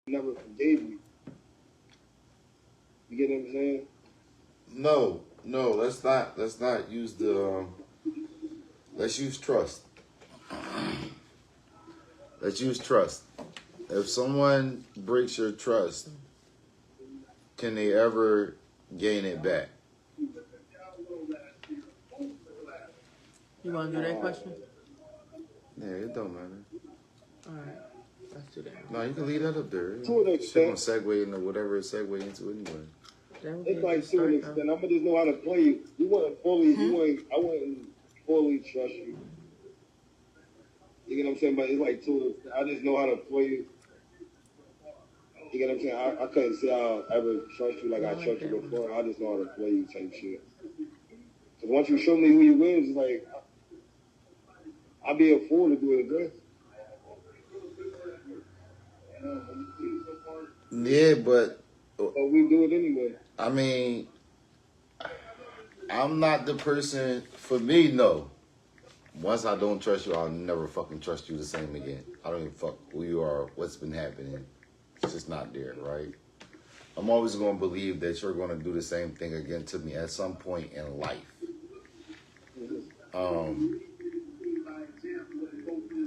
never forgave you. You get what I'm saying? No, let's not use the. Let's use trust. Let's use trust. If someone breaks your trust, can they ever gain it back? You want to do that question? Yeah, it don't matter. All right, let's do that. No, you can leave that up there. To an Shit gonna extent. segue into whatever it segue into anyway. It's like to an extent. I'm gonna just know how to play you. You wouldn't fully. I wouldn't fully trust you. You get what I'm saying? But it's like I just know how to play you. You get what I'm saying? I couldn't say I'll ever trust you like I trust you before. I just know how to play you type shit. Cause once you show me who you is, it's like I'd be a fool to do it again. Yeah, but we do it anyway. I mean, I'm not the person. For me, no. Once I don't trust you, I'll never fucking trust you the same again. I don't even fuck who you are, what's been happening. It's just not there, right? I'm always going to believe that you're going to do the same thing again to me at some point in life.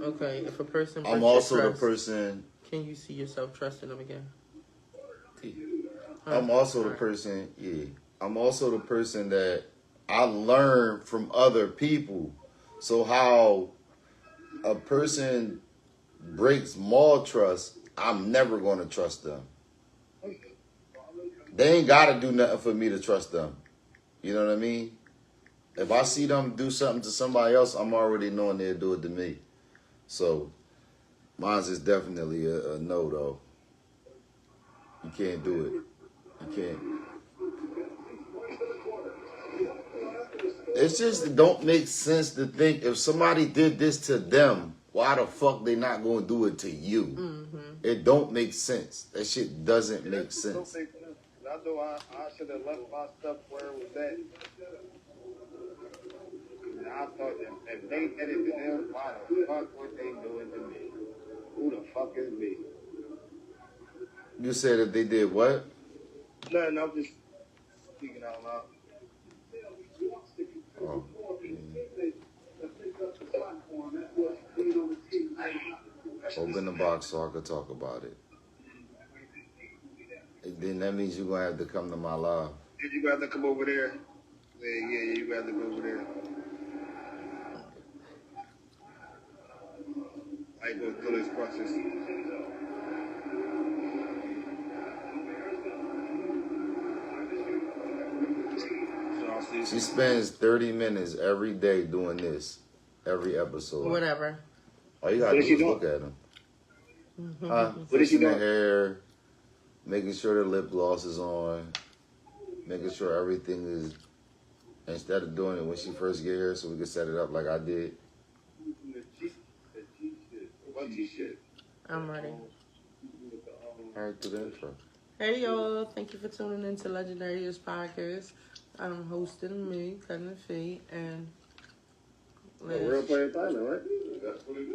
Okay, if a person breaks I'm also your the trust, person. can you see yourself trusting them again? I'm also the person. Yeah, I'm also the person that I learn from other people. So how a person breaks more trust, I'm never going to trust them. They ain't got to do nothing for me to trust them. You know what I mean? If I see them do something to somebody else, I'm already knowing they'll do it to me. So mine's is definitely a no, though. You can't do it. You can't. It's just it don't make sense to think if somebody did this to them, why the fuck they not going to do it to you? Mm-hmm. It don't make sense. That shit doesn't make sense. I know I should have left my stuff where it was at. And I thought if they did it to them, why the fuck would they do it to me? Who the fuck is me? You said if they did what? Nothing, I'm just speaking out loud. Oh. Open the box so I could talk about it. Then that means you're going to have to come to my live. Did you have to come over there? Yeah, you got to go over there. I ain't going to do this process. She spends 30 minutes every day doing this, every episode. Whatever. All you got to do is look at them. Fixing the hair, making sure the lip gloss is on, making sure everything is, instead of doing it when she first get here so we can set it up like I did. I'm ready. All right, to the intro. Hey, y'all. Thank you for tuning in to Legendary's podcast. I'm hosting me, Cousin Fee, and Liz. Real player Thailand, right? That's what it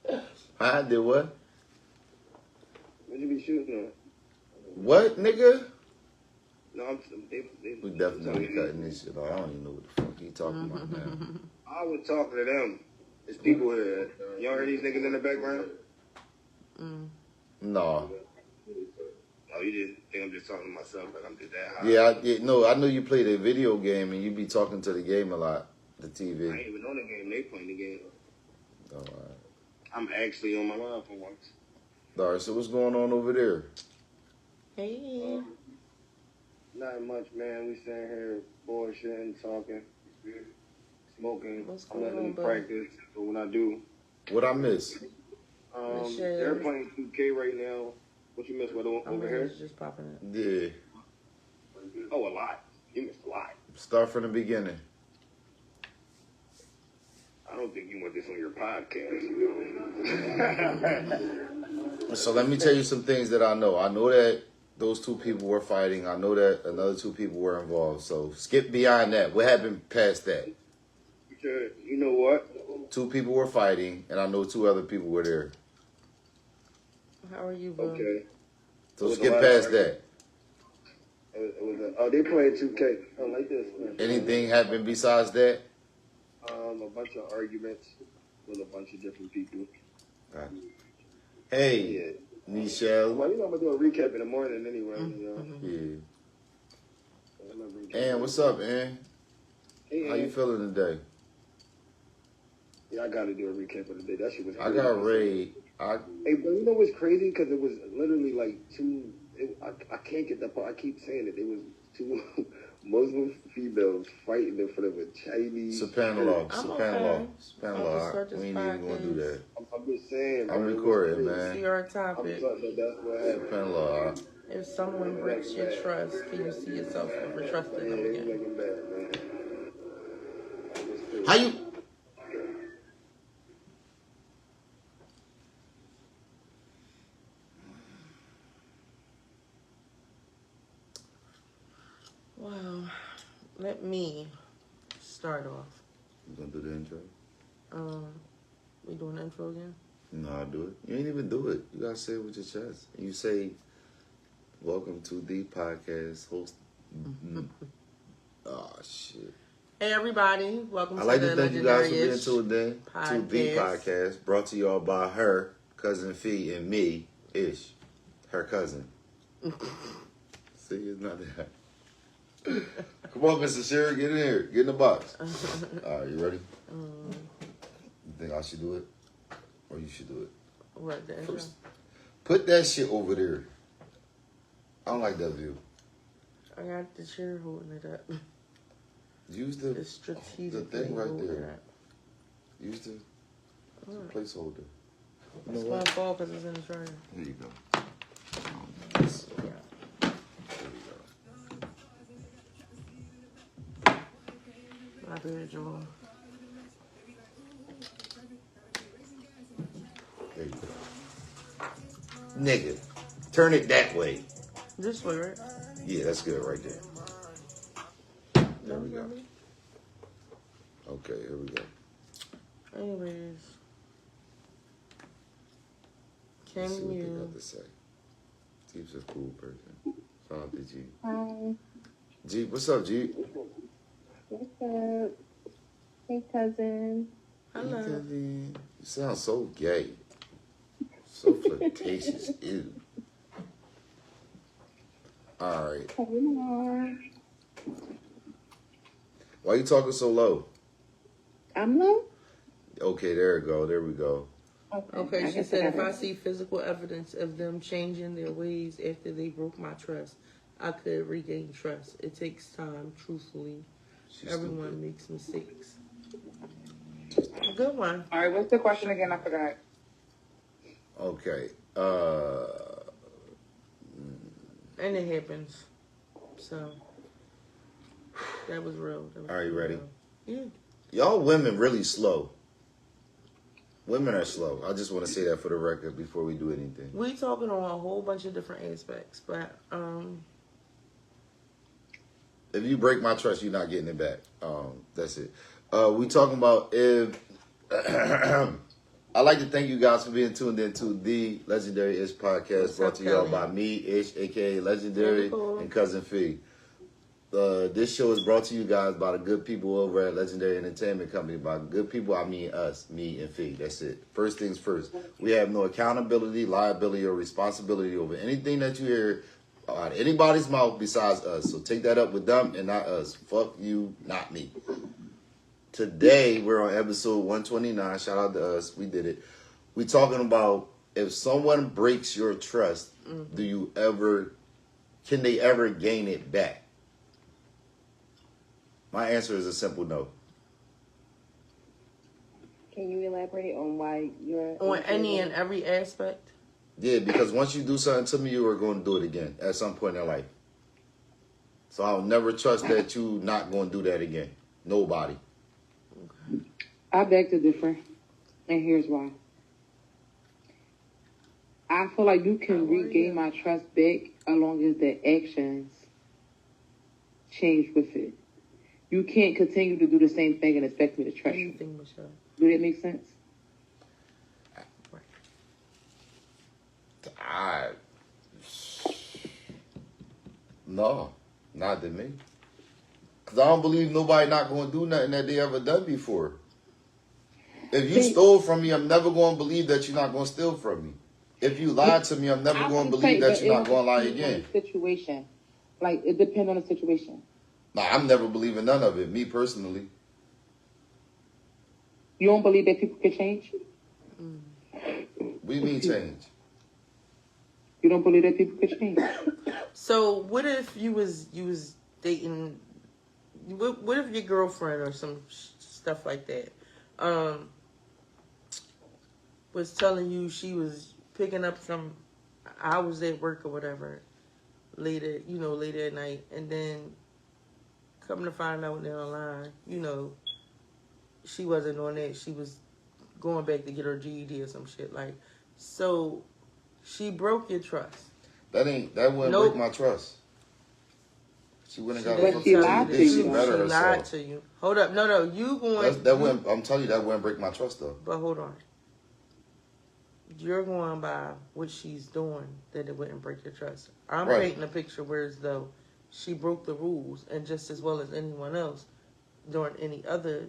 is. I did what? What you be shooting at? What, nigga? No, we definitely cutting this shit off. I don't even know what the fuck you talking about now. I was talking to them. There's people here. Y'all hear these niggas in the background? No. Oh, you didn't think I'm just talking to myself, like I'm just that high? Yeah, no, I know you played a video game and you be talking to the game a lot, the TV. I ain't even on the game. They playing the game. Oh, all right. I'm actually on my live for once. All right, so what's going on over there? Hey. Not much, man. We sitting here bullshitting, talking, smoking. What's I'm going letting on, them practice, but when I do... What I miss? They're playing 2K right now. What you miss? What over here? Just popping it. Yeah. Oh, a lot. You missed a lot. Start from the beginning. I don't think you want this on your podcast, you know. So let me tell you some things that I know. I know that those two people were fighting. I know that another two people were involved. So skip beyond that. What happened past that? You know what? Two people were fighting, and I know two other people were there. How are you, bro? Okay. So skip past that. It was they playing 2K. I like this. Man. Anything happen besides that? A bunch of arguments with a bunch of different people. Hey, Yeah. Michelle. Well, I'm gonna do a recap in the morning anyway. Yeah. So Ann, what's up, Ann? Hey, How you feeling today? Yeah, I gotta do a recap of the day. That shit was crazy. I got Ray. Hey, but you know what's crazy? Because it was literally like two. I can't get that part. I keep saying it. It was two Muslim females fighting in front of a Chinese. Subhanallah. Okay. Subhanallah. We ain't even gonna do that. I'm just saying. I'm recording, man. See our topic. That's what happened. Subhanallah. If someone breaks your trust, can you see yourself ever trusting them again? Making bad, man. How you? Well, let me start off. You gonna do the intro? We doing the intro again? No, I'll do it. You ain't even do it. You gotta say it with your chest. You say, "Welcome to the podcast host." Oh shit! Hey everybody, welcome I'd to like the to thank you guys for being Legendary-ish tuned in to the podcast, brought to y'all by her cousin Fee and me, Ish, her cousin. See, it's not that. Come on, Mr. Sherry, get in here, get in the box. All right, you ready? You think I should do it, or you should do it? What, the intro? First, put that shit over there. I don't like that view. I got the chair holding it up. Use the It's strategic. the thing right holding there. it up. Use the placeholder. You It's know my what? fault because it's in the dryer. Here you go. Yeah. There we go. My bad, Joel. There you go. Nigga, turn it that way. This way, right? Yeah, that's good right there. There we go. Okay, here we go. Anyways. Let's see Can what they you... got to say. Jeep's a cool person. Shout out to Jeep. Hi. Jeep, what's up, Jeep? What's up? Hey, cousin. Hello. Hey, cousin. You sound so gay. So flirtatious. Ew. All right. Hey, Mom. Why you talking so low? I'm low? Okay, there we go. There we go. Okay, I she guess said, if got I it. see physical evidence of them changing their ways after they broke my trust, I could regain trust. It takes time, truthfully. She's Everyone stupid. makes mistakes. Good one. All right, what's the question again? I forgot. Okay. And it happens. So, that was real. That was Are you ready? real. Yeah. Y'all women really slow. Women are slow. I just want to say that for the record before we do anything. We talking on a whole bunch of different aspects, but If you break my trust, you're not getting it back. That's it. We talking about if... I'd like to thank you guys for being tuned in to the Legendary-ish podcast, What's brought up, to y'all Kelly? by me, Ish, a.k.a. Legendary, Cool. and Cousin Fee. This show is brought to you guys by the good people over at Legendary Entertainment Company. By good people, I mean us, me, and Fee. That's it. First things first. We have no accountability, liability, or responsibility over anything that you hear out of anybody's mouth besides us. So take that up with them and not us. Fuck you, not me. Today, we're on episode 129. Shout out to us. We did it. We talking about if someone breaks your trust, can they ever gain it back? My answer is a simple no. Can you elaborate on why you're... on any and every aspect. Yeah, because once you do something to me, you are going to do it again at some point in life. So I'll never trust that you not going to do that again. Nobody. I beg to differ, and here's why. I feel like you can regain my trust back as long as the actions change with it. You can't continue to do the same thing and expect me to trust you. Anything, Michelle. Do that make sense? No, not to me. Because I don't believe nobody not going to do nothing that they ever done before. If you stole from me, I'm never going to believe that you're not going to steal from me. If you lied to me, I'm never going to believe that you're not going to lie again. Situation. Like, it depends on the situation. Nah, I'm never believing none of it, me personally. You don't believe that people can change? What do you mean change? You don't believe that people can change? So what if you was dating? What if your girlfriend or some stuff like that was telling you she was picking up some hours at work or whatever later at night, and then come to find out down the line, she wasn't on that. She was going back to get her GED or some shit. Like, so she broke your trust. That wouldn't break my trust. She wouldn't got But she lied to you. She better She lied herself. to you. Hold up. No. You going... I'm telling you, that wouldn't break my trust, though. But hold on. You're going by what she's doing, that it wouldn't break your trust. I'm painting a picture where as though she broke the rules, and just as well as anyone else, during any other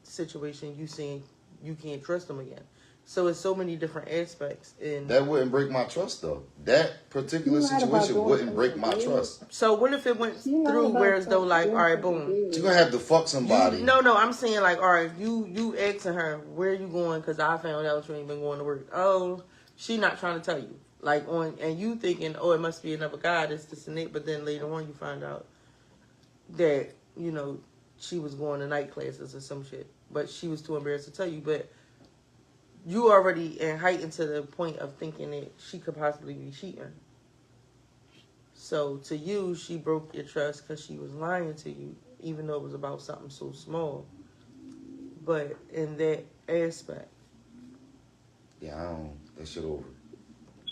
situation, you saying you can't trust them again. So it's so many different aspects. That wouldn't break my trust, though. That particular situation wouldn't break my trust. So what if it went through where as though, like, all right, boom. You're going to have to fuck somebody. No, I'm saying, like, all right, you asking her, where you going? Because I found out you ain't been going to work. Oh, she not trying to tell you. Like, and you thinking, oh, it must be another guy, this and that. But then later on you find out that, she was going to night classes or some shit. But she was too embarrassed to tell you. But you already heightened to the point of thinking that she could possibly be cheating. So to you, she broke your trust because she was lying to you, even though it was about something so small. But in that aspect, yeah, that shit over.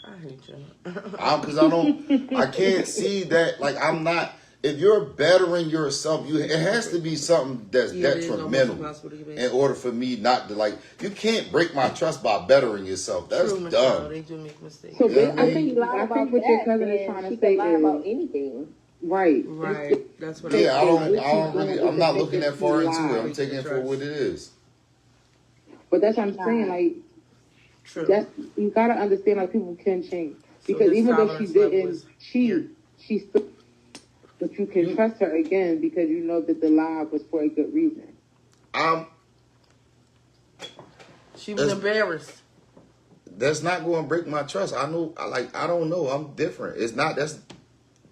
I hate you. Because I can't see that. Like, I'm not. If you're bettering yourself, it has to be something that's detrimental in order for me not to, like, you can't break my trust by bettering yourself. That's dumb. They do make mistakes. So I think what your cousin is trying to say lie is about anything. right. That's what I'm not looking that far into it. I'm taking it for what it is. But that's what I'm saying. Like, True. You gotta understand, like, people can change So because this even though she tolerance level didn't is cheat, she still. But you can trust her again because you know that the lie was for a good reason. She was embarrassed. That's not going to break my trust. I don't know. I'm different. That's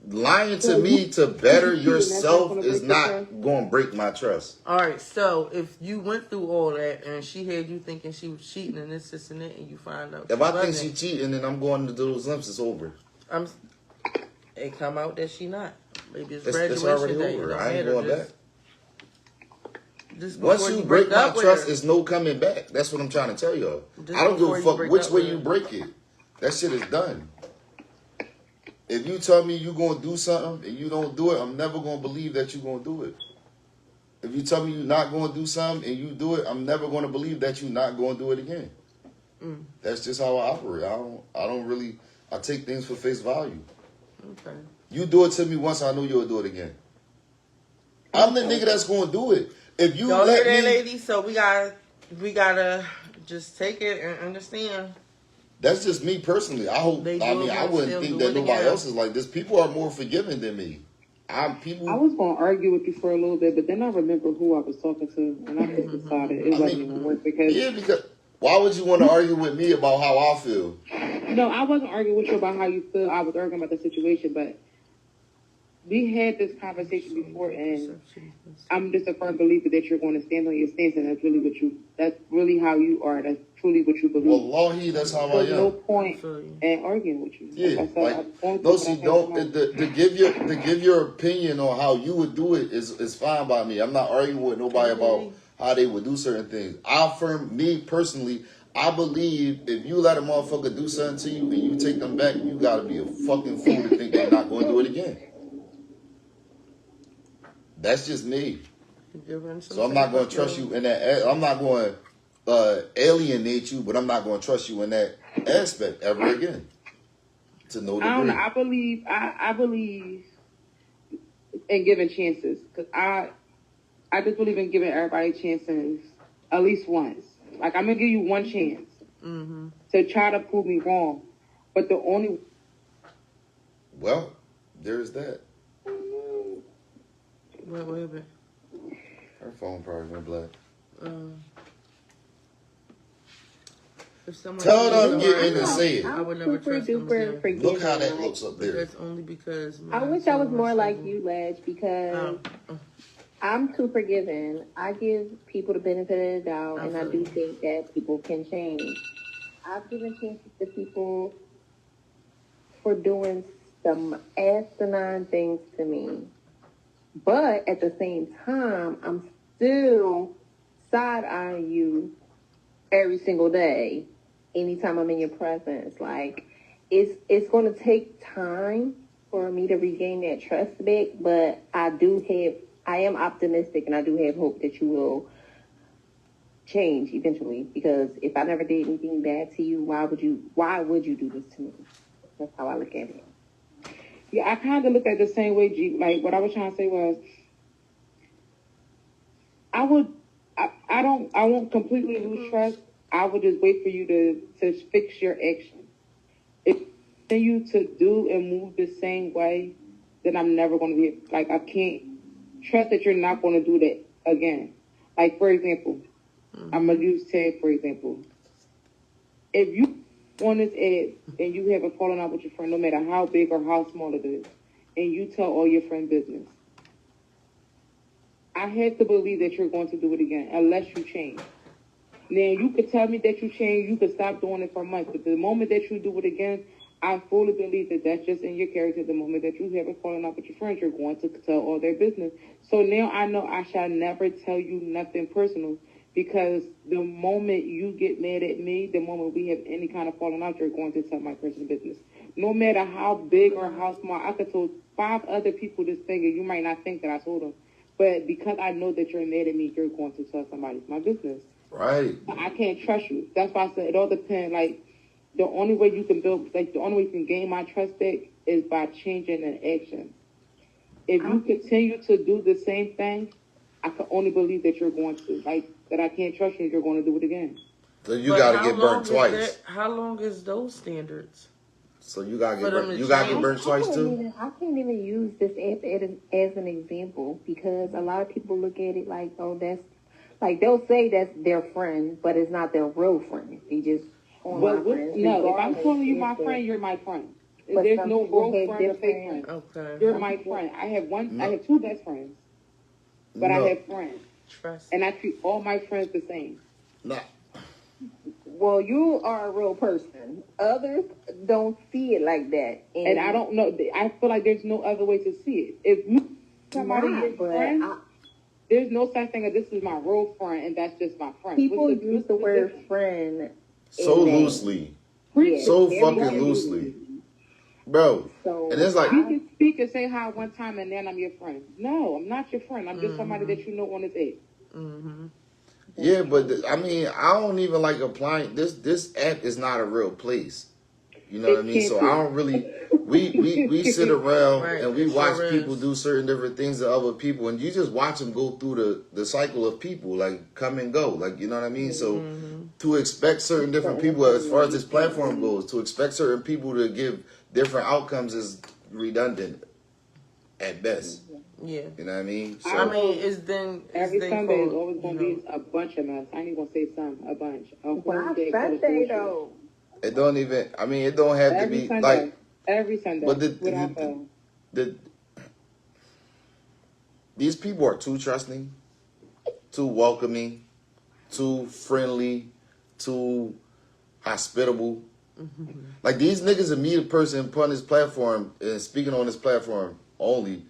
lying to me to better yourself is not going to break my trust. All right. So if you went through all that and she had you thinking she was cheating and this and that, and you find out if I think she cheating, then I'm going to do those lumps. It's over. It come out that she not. Maybe it's graduation already day. Over. I ain't going back. Once you break my trust, there's no coming back. That's what I'm trying to tell y'all. I don't give a fuck which way you break it. That shit is done. If you tell me you're going to do something and you don't do it, I'm never going to believe that you're going to do it. If you tell me you're not going to do something and you do it, I'm never going to believe that you're not going to do it again. That's just how I operate. I take things for face value. Okay. You do it to me once, I know you'll do it again. I'm the nigga that's going to do it. If you don't let do that, me, lady. So we gotta just take it and understand. That's just me personally. I hope. I wouldn't think that nobody else is like this. People are more forgiving than me. I was gonna argue with you for a little bit, but then I remember who I was talking to, and I just decided it wasn't gonna work because why would you want to argue with me about how I feel? No, I wasn't arguing with you about how you feel. I was arguing about the situation, but we had this conversation before, and I'm just a firm believer that you're going to stand on your stance, and that's really how you are. That's truly what you believe. Wallahi, that's how I am. There's no point in arguing with you. Yeah, to give your opinion on how you would do it is fine by me. I'm not arguing with nobody about how they would do certain things. Me personally, I believe if you let a motherfucker do something to you and you take them back, you gotta be a fucking fool to think they're not going to do it again. That's just me. So I'm not going to trust you in that. I'm not going to alienate you, but I'm not going to trust you in that aspect ever again. To no degree. I don't know. I believe in giving chances. Because I just believe in giving everybody chances at least once. Like, I'm going to give you one chance to try to prove me wrong. But the only... Well, there's that. Wait a minute. Her phone probably went black. If someone Tell told them me get right in and now, say it. I would never trust them again. Look how that Like, looks up But there. that's only because I wish I was more like you, Ledge, because I'm too forgiving. I give people the benefit of the doubt, and I do think that people can change. I've given chances to people for doing some asinine things to me. But at the same time, I'm still side-eyeing you every single day, anytime I'm in your presence. Like, it's going to take time for me to regain that trust back, but I am optimistic, and I do have hope that you will change eventually, because if I never did anything bad to you, why would you do this to me? That's how I look at it. Yeah, I kind of look at it the same way, G. Like, what I was trying to say was, I won't completely lose trust. I would just wait for you to fix your action. If you continue to do and move the same way, then I'm never going to be, like, I can't trust that you're not going to do that again. Like, for example, I'm going to use Ted, for example. If you on this ad and you have a falling out with your friend, no matter how big or how small it is, and you tell all your friend business, I have to believe that you're going to do it again, unless you change. Now, you could tell me that you changed, you could stop doing it for months, but the moment that you do it again, I fully believe that that's just in your character. The moment that you have a falling out with your friends, you're going to tell all their business. So now I know I shall never tell you nothing personal, because the moment you get mad at me, the moment we have any kind of falling out, you're going to tell my personal business. No matter how big or how small, I could tell 5 other people this thing, and you might not think that I told them. But because I know that you're mad at me, you're going to tell somebody my business. Right. I can't trust you. That's why I said it all depends. Like, the only way you can build, like, the only way you can gain my trust back is by changing an action. If you continue to do the same thing, I can only believe that you're going to, like, that I can't trust you and you're going to do it again. So you got to get burnt twice. How long is those standards? So you got to get burnt. You got to get burnt twice too. I can't even use this as an example, because a lot of people look at it like, oh, that's like, they'll say that's their friend, but it's not their real friend. They just my friends. No, if I'm calling you my friend, you're my friend. But there's no real friend or fake friend. Okay. You're my friend. I have 2 best friends, but I have friends. Trust. And I treat all my friends the same. No. Well, you are a real person. Others don't see it like that. And I don't know. I feel like there's no other way to see it. If you somebody is friend, there's no such thing as this is my real friend and that's just my friend. People use the word friend so loosely. Yeah, so fucking loosely. Bro. So, and it's like, you can speak and say hi one time and then I'm your friend. No, I'm not your friend. I'm just somebody that you know on this app. Mm-hmm. Yeah, but I mean, I don't even like applying this app is not a real place. You know what I mean? So I don't really we sit around and we watch people do certain different things to other people, and you just watch them go through the cycle of people, like come and go, like, you know what I mean? So to expect certain different people, as far as this platform goes, to expect certain people to give different outcomes is redundant at best. Yeah. You know what I mean? So, I mean, every Sunday is always going to be a bunch of mess. I ain't going to say some, a bunch. Sunday, though. It don't even, I mean, it don't have every to be Sunday. like Every Sunday. But these people are too trusting, too welcoming, too friendly, too hospitable. Like, these niggas will meet a person upon this platform and speaking on this platform only.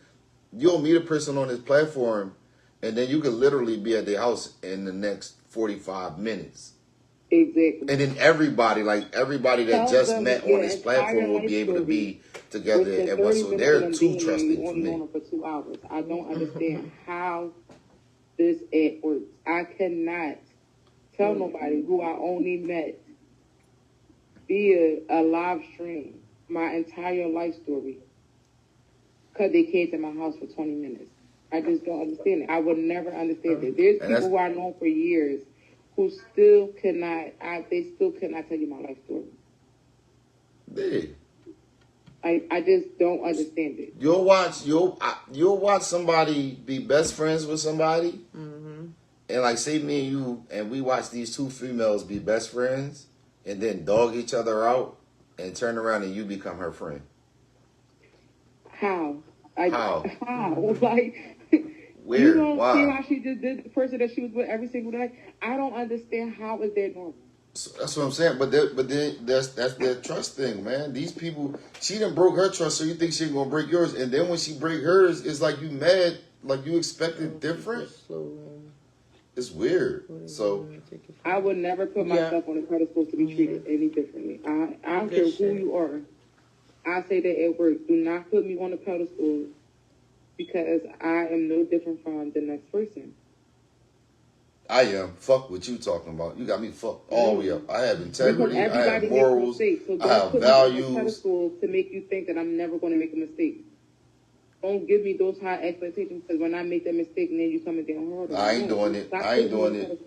You'll meet a person on this platform and then you could literally be at their house in the next 45 minutes. Exactly. And then everybody that just met on this platform will be able to be together at once. So they're too trusting for me. For 2 hours. I don't understand how this app works. I cannot tell nobody who I only met via a live stream my entire life story. because they came to my house for 20 minutes. I just don't understand it. I would never understand it. There's people who I've known for years who still could not tell you my life story. Yeah. I just don't understand it. You'll watch somebody be best friends with somebody, and like say me and you, and we watch these two females be best friends, and then dog each other out, and turn around and you become her friend. How? How? Like, Weird. you don't Why? see how she just did the person that she was with every single day? I don't understand how is that normal. So that's what I'm saying. But then that's their trust thing, man. These people, she done broke her trust, so you think she ain't gonna break yours, and then when she break hers, it's like you mad, like you expected different. It's weird. So I would never put myself on a pedestal to be treated any differently. I don't care who you are. I say that at work. Do not put me on a pedestal because I am no different from the next person. I am. Fuck what you talking about. You got me fucked all the way up. I have integrity. I have Makes morals. mistakes, so I have don't put me on a values. pedestal to make you think that I'm never going to make a mistake. Don't give me those high expectations because when I make that mistake, and then you coming down hard. I ain't doing it. I ain't doing it.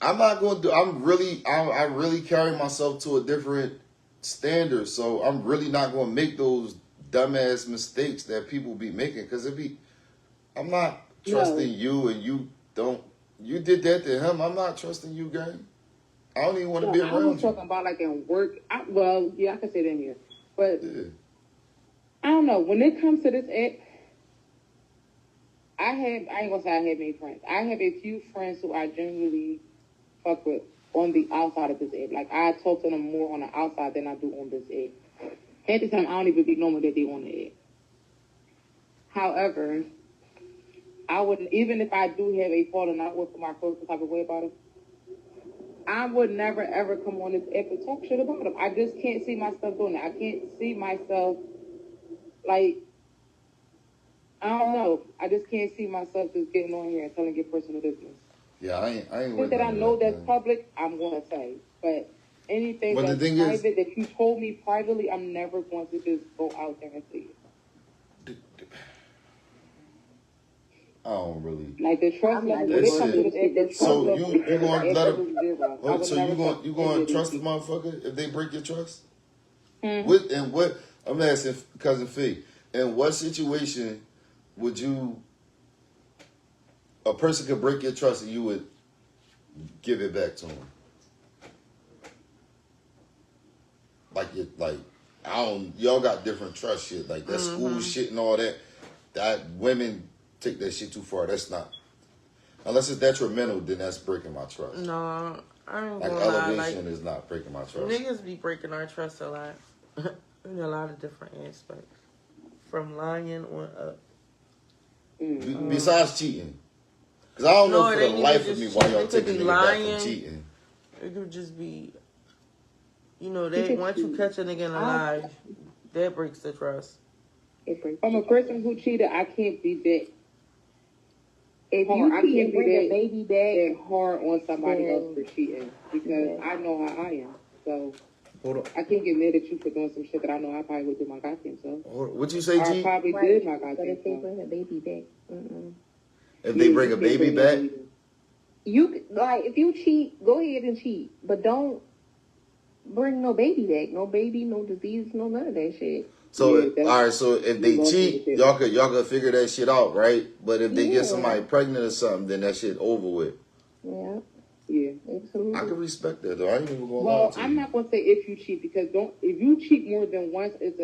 I'm not going to do. I really carry myself to a different standard. So I'm really not going to make those dumbass mistakes that people be making because I'm not trusting you and you don't. You did that to him. I'm not trusting you, gang. I don't even want to be around you. I was talking about like in work. I can say that in here. But I don't know. When it comes to this app, I ain't going to say I have many friends. I have a few friends who I genuinely fuck with on the outside of this app. Like, I talk to them more on the outside than I do on this app. Half the time, I don't even be knowing that they on the app. However, I wouldn't, even if I do have a falling out with my close type of way about him, I would never ever come on this app and talk shit about him. I just can't see myself doing that. I can't see myself, like, I don't know. I just can't see myself just getting on here and telling your personal business. Yeah, I ain't Things that I know that's public, I'm going to say. But anything that's private that you told me privately, I'm never going to just go out there and say it. I don't really like the trust level. When it comes to the trust so level, you gonna let them? So you gonna trust the motherfucker if they break your trust? Mm-hmm. What I'm asking cousin Fee, in what situation would a person could break your trust and you would give it back to him? Y'all got different trust shit, like that school shit and all that. That women take that shit too far. That's not, unless it's detrimental, then that's breaking my trust. No, I ain't like gonna elevation lie. is not breaking my trust. Niggas be breaking our trust a lot in a lot of different aspects, from lying on up. Besides cheating, because I don't know for the life of me why y'all taking nigga back from cheating. It could just be, once you catch a nigga in a lie, that breaks the trust. From a person who cheated, I can't be that. If hard. you I can't bring a baby back, that hard on somebody else for cheating because I know how I am. So I can't get mad at you for doing some shit that I know I probably would do my goddamn self. What'd you say, G? I probably did my goddamn self. But if they bring a baby back, if they bring a baby back, if you cheat, go ahead and cheat, but don't bring no baby back. No baby, no disease, no none of that shit. So all right, so if they cheat, y'all could figure that shit out, right? But if they get somebody pregnant or something, then that shit over with. Yeah, absolutely. I can respect that though. I ain't even gonna lie to you. I'm not gonna say if you cheat because if you cheat more than once, it's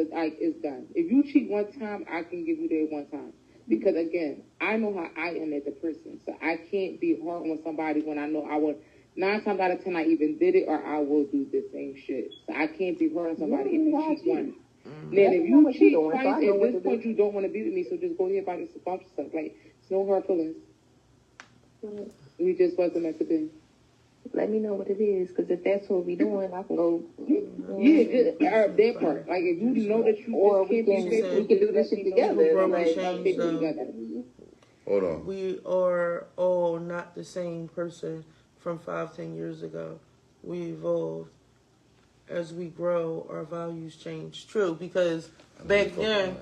done. If you cheat one time, I can give you that one time because again, I know how I am as a person, so I can't be hard on somebody when I know I would. 9 times out of 10, I even did it or I will do the same shit. So I can't be hard on somebody if you cheat once. Then if you cheat twice, at this point you don't want to be with me, so just go ahead and bump yourself. Like, it's no hard feelings. We just wasn't meant to be. Let me know what it is, because if that's what we doing, I can go. Yeah, just that part. Like, if you know that you or we can do this shit together. Hold on. We are all not the same person from 5-10 years ago. We evolved. As we grow, our values change. True, because back then,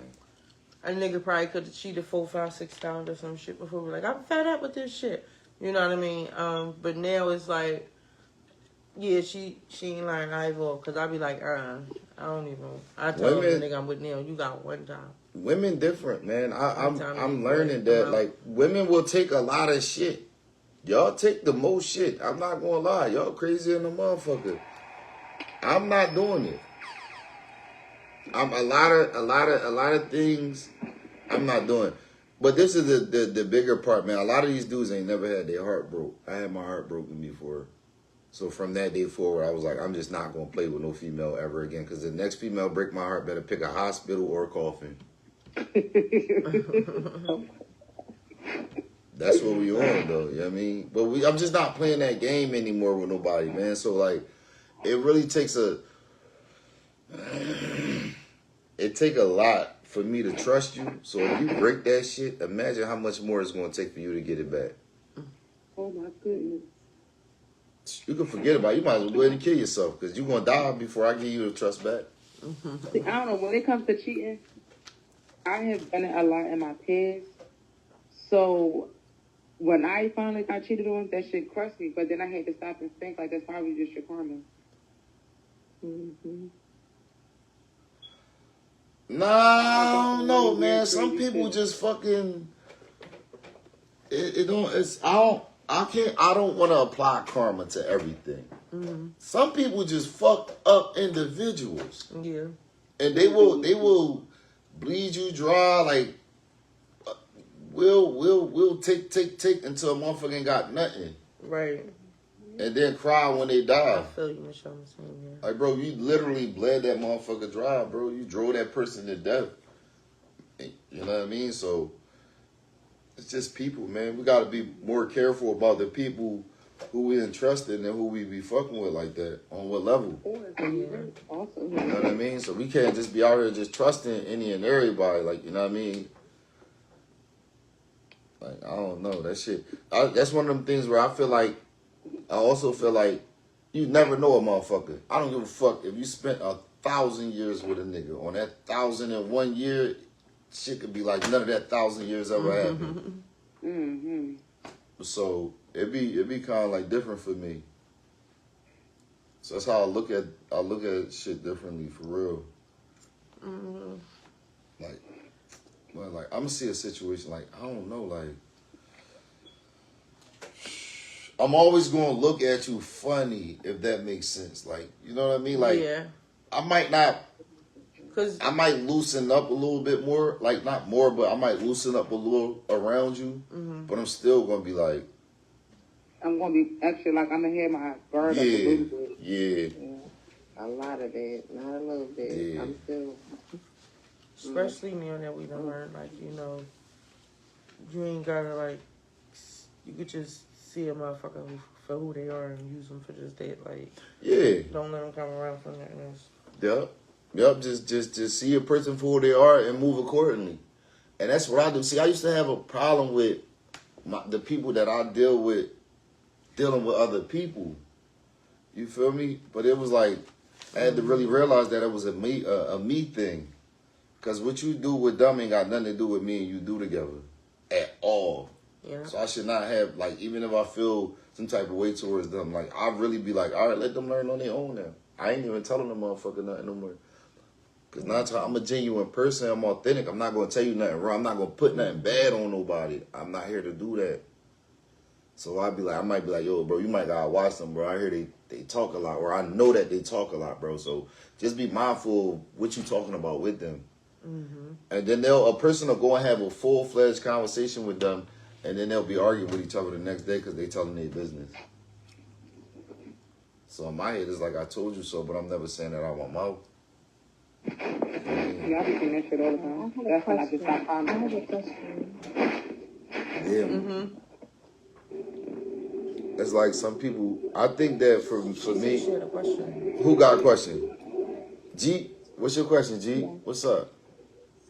a nigga probably could have cheated 4, 5, 6 times or some shit before. Like, I'm fed up with this shit. You know what I mean? But now it's like, yeah, she ain't lying either. Because I be like, I don't even. I tell the nigga I'm with now, you got one time. Women different, man. I'm learning that like women will take a lot of shit. Y'all take the most shit. I'm not gonna lie. Y'all crazy in the motherfucker. I'm not doing it. I'm a lot of things I'm not doing. But this is the bigger part, man. A lot of these dudes ain't never had their heart broke. I had my heart broken before. So from that day forward, I was like, I'm just not gonna play with no female ever again. Because the next female break my heart better pick a hospital or a coffin. That's what we on though, you know what I mean? But I'm just not playing that game anymore with nobody, man. So like, it really takes a lot for me to trust you. So if you break that shit, imagine how much more it's gonna take for you to get it back. Oh my goodness. You can forget about it. You might as well go ahead and kill yourself because you're gonna die before I give you the trust back. See, I don't know, when it comes to cheating, I have done it a lot in my past. So when I finally got cheated on, that shit crushed me. But then I had to stop and think, like, that's probably just your karma. Mm-hmm. Nah, no, man. Some people just fucking. I don't want to apply karma to everything. Mm-hmm. Some people just fucked up individuals. Yeah. And they will bleed you dry. Like, we'll take until a motherfucker ain't got nothing. Right. And then cry when they die. I feel you, Michelle. Yeah. Like, bro, you literally bled that motherfucker dry, bro. You drove that person to death. You know what I mean? So, it's just people, man. We got to be more careful about the people who we entrusted and who we be fucking with like that. On what level? Yeah. You know what I mean? So, we can't just be out here just trusting any and everybody. Like, you know what I mean? Like, I don't know. That shit. That's one of them things where I also feel like you never know a motherfucker. I don't give a fuck if you spent 1,000 years with a nigga. On that 1,001 year, shit could be like none of that 1,000 years ever happened. Mm-hmm. So it be kind of like different for me. So that's how I look at shit differently for real. Mm-hmm. Like I'm gonna see a situation like I don't know like. I'm always gonna look at you funny if that makes sense. Like, you know what I mean? Like, yeah. I might loosen up a little bit more. Like, not more, but I might loosen up a little around you. Mm-hmm. But I'm still gonna be like, I'm gonna be extra. Like, I'm gonna have my guard up a little bit. Yeah. A lot of it, not a little bit. Yeah. I'm still. Especially now that we done learned, like, you know, you ain't gotta, like, you could just see a motherfucker for who they are and use them for just that. Like, Yeah. don't let them come around for nothing else. Yep. Just see a person for who they are and move accordingly. And that's what I do. See, I used to have a problem with the people that I dealing with other people. You feel me? But it was like I had to really realize that it was a me thing. Because what you do with them ain't got nothing to do with me and you do together at all. Yeah. So I should not have, like, even if I feel some type of way towards them, like, I'd really be like, all right, let them learn on their own now. I ain't even telling them motherfucker nothing no more. Because I'm a genuine person. I'm authentic. I'm not going to tell you nothing wrong. I'm not going to put nothing bad on nobody. I'm not here to do that. So I might be like, yo, bro, you might got to watch them, bro. I hear they talk a lot, or I know that they talk a lot, bro. So just be mindful of what you talking about with them. Mm-hmm. And then a person will go and have a full-fledged conversation with them, and then they'll be arguing with each other the next day because they telling their business. So in my head, it's like I told you so, but I'm never saying that out my mouth. Yeah, I be seeing that shit all the time. That's when I just stop I commenting. have a question. Yeah. Mm-hmm. It's like some people, I think that for me, She had a question. who got a question? G, what's your question, G? Yeah. What's up?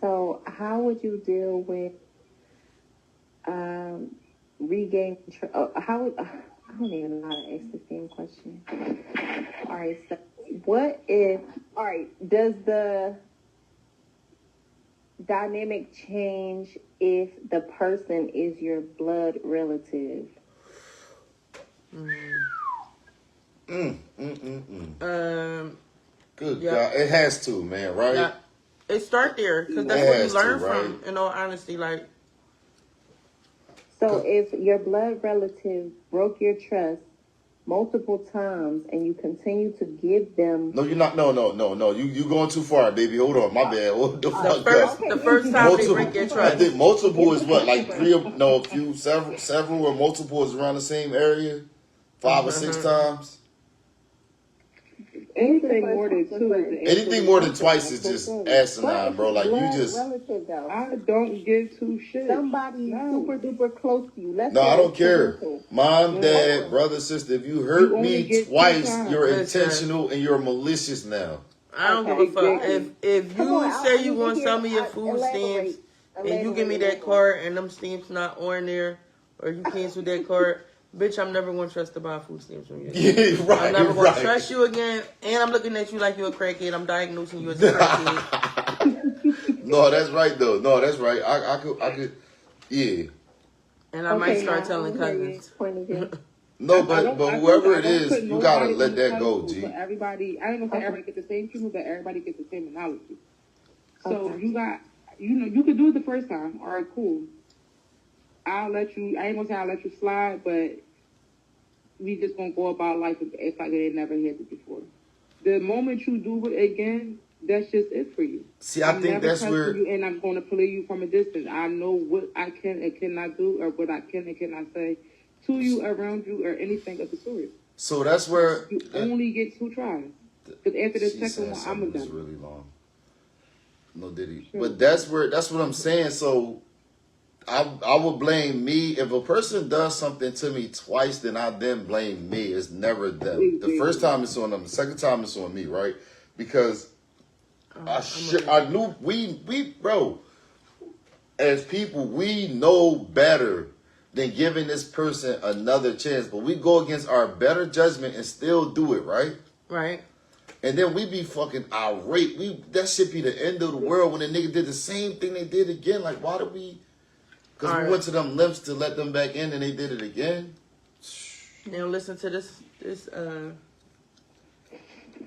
So, how would you deal with regain? How would I don't even know how to ask the same question. All right, so what if? All right, does the dynamic change if the person is your blood relative? Good Yeah. God, it has to, man, right? Yeah. It start there because that's It where you has learn to, right? from. In all honesty, like So if your blood relative broke your trust multiple times and you continue to give them No, you're not. No. You going too far, baby. Hold on, my bad. What the fuck? the first time they break your I trust. think multiple is what, like three? No, a few, several, or multiple is around the same area. 5 or 6 times. Anything more than two is Anything more than twice is just asinine, bro. Like you just. relative though. I don't give two shits. Somebody super duper close to you. Let's No, say I don't it's care. parental. Mom, dad, brother, sister. If you hurt You only me get 2 twice, times. you're Listen. intentional and you're malicious now. I don't Okay, give a fuck. exactly. If Come you on, I say need you to want hear- some of your I- food stamps and you give me elaborate. that card and them stamps not on there, or you cancel that card, bitch, I'm never gonna trust to buy food stamps from you. Yeah, right. I'm never gonna right. trust you again, and I'm looking at you like you're a crackhead. I'm diagnosing you as a crackhead, No, that's right though. No, that's right. I could, yeah. and I might start now, telling I hear you. cousins. Point of view. No, I but don't whoever it put is, you nobody gotta on let the that go, pedestal, G. But everybody, I ain't gonna say everybody get the same treatment, but everybody gets the same analogy. So Okay. you got, you could do it the first time. All right, cool. I'll let you. I ain't gonna say I'll let you slide, but we just gonna go about life and act like they never had it before. The moment you do it again, that's just it for you. See, I I'm think never that's trusting where. you, and I'm gonna play you from a distance. I know what I can and cannot do, or what I can and cannot say to you, around you, or anything of the sort. So that's where. You only get 2 tries. Because after the She second said one, I'm something that's done. really long. No diddy. Sure. But that's what I'm saying. So I would blame me. If a person does something to me twice, then I then blame me. It's never them. The first time it's on them. The second time it's on me, right? Because I knew we bro, as people, we know better than giving this person another chance. But we go against our better judgment and still do it, right? Right. And then we be fucking irate. That should be the end of the world when the nigga did the same thing they did again. Like, why did we? Because we went to them lengths to let them back in and they did it again. Now listen to this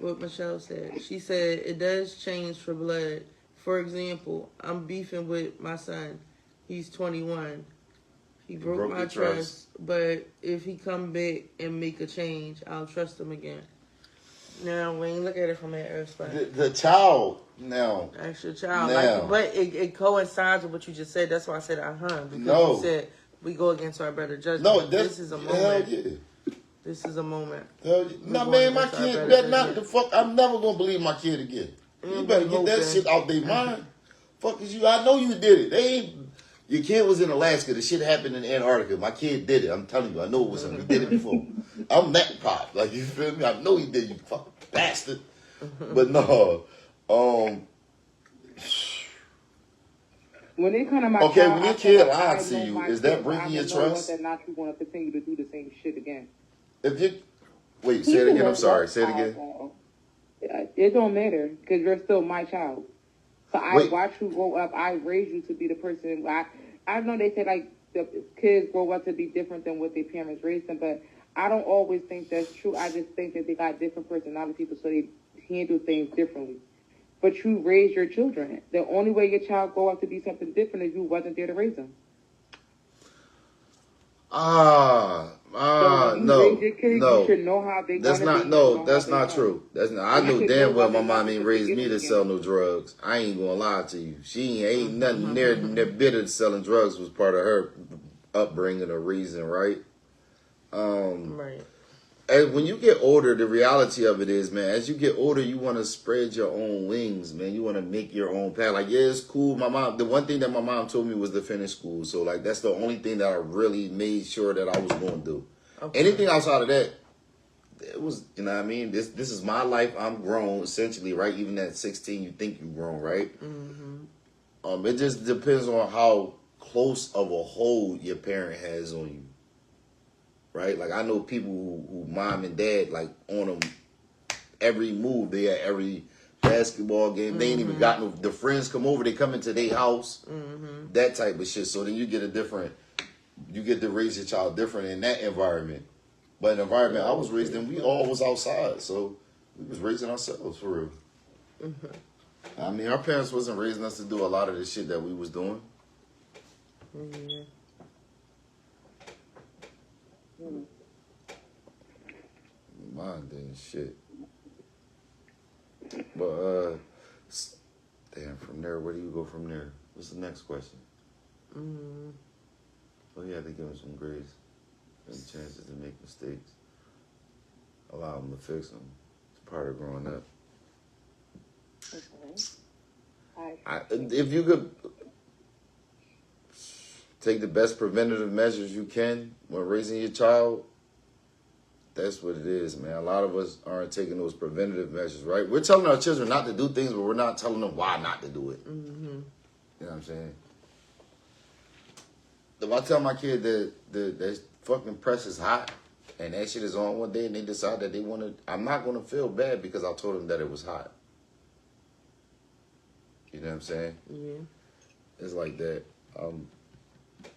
what Michelle said. She said it does change for blood. For example, I'm beefing with my son. He's 21. He broke my trust, but if he come back and make a change, I'll trust him again. Now, when you look at it from that aspect, The child now. that's your child. Now. Like, but it coincides with what you just said. That's why I said because No. you said we go against our better judgment. No, this is a moment. Hell yeah. This is a moment. Hell yeah. We're Nah, going man, my against our kid better better not judgment. the fuck. I'm never gonna believe my kid again. You better get that shit out their mind. Fuck is you? I know you did it. They ain't. Your kid was in Alaska. The shit happened in Antarctica. My kid did it. I'm telling you. I know it was him. He did it before. I'm that pop. Like, you feel me? I know he did. You fucking bastard. But no. When it comes to my Okay, child, when your I kid feel like I lies to know you, my is that kid, breaking I your know trust? whether or not you want to continue to do the same shit again. If you wait, say it again. I'm sorry. Say it again. It don't matter because you're still my child. So I Wait. watch you grow up. I raise you to be the person. I know they say like the kids grow up to be different than what their parents raised them, but I don't always think that's true. I just think that they got different personality people, so they handle things differently. But you raise your children. The only way your child grow up to be something different is you wasn't there to raise them. So when you No, raise your kids, no. you should know how they That's gonna not. be, No, you know that's how not they true. That's not. I You know should damn know well whether my or not mom ain't to raised forgive me to them sell again. no drugs. I ain't gonna lie to you. She ain't nothing near bitter to selling drugs was part of her upbringing or reason, right? Right. And when you get older, the reality of it is, man, as you get older, you want to spread your own wings, man. You want to make your own path. Like, yeah, it's cool. My mom, the one thing that my mom told me was to finish school. So, like, that's the only thing that I really made sure that I was going to do. Okay. Anything outside of that, it was, you know what I mean? This is my life. I'm grown, essentially, right? Even at 16, you think you're grown, right? Mm-hmm. It just depends on how close of a hold your parent has on you. Right? Like, I know people who mom and dad, like, on them every move. They at every basketball game. They ain't even got no. The friends come over, they come into their house. That type of shit. So then you get a different. You get to raise your child different in that environment. But in the environment I was raised in, we all was outside, so we was raising ourselves for real. I mean, our parents wasn't raising us to do a lot of the shit that we was doing. Mine didn't shit. But damn, from there, where do you go from there? What's the next question? Oh, you have to give them some grace and chances to make mistakes. Allow them to fix them. It's part of growing up. Okay. If you could take the best preventative measures you can when raising your child, that's what it is, man. A lot of us aren't taking those preventative measures, right? We're telling our children not to do things, but we're not telling them why not to do it. You know what I'm saying? If I tell my kid that that fucking press is hot and that shit is on one day and they decide that they want to, I'm not going to feel bad because I told them that it was hot. You know what I'm saying? Yeah. It's like that.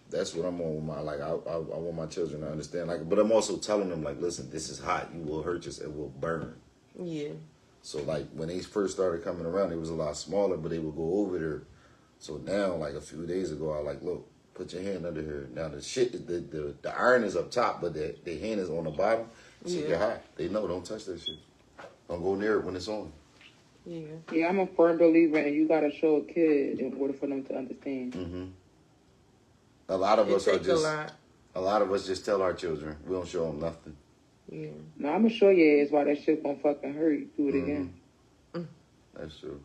That's what I'm on with my, like, I want my children to understand. Like, but I'm also telling them, like, listen, this is hot. You will hurt yourself. It will burn. Yeah. So, like, when they first started coming around, it was a lot smaller, but they would go over there. So now, like, a few days ago, I like, look, put your hand under here. Now, the shit, the iron is up top, but the hand is on the bottom. Shit get hot. They know, don't touch that shit. Don't go near it when it's on. Yeah. Yeah, I'm a firm believer, and you gotta show a kid in order for them to understand. A lot of us are takes just, a lot of us just tell our children. We don't show them nothing. Yeah. No, I'm gonna show your ass why that shit gonna fucking hurt you. Do it again. That's true.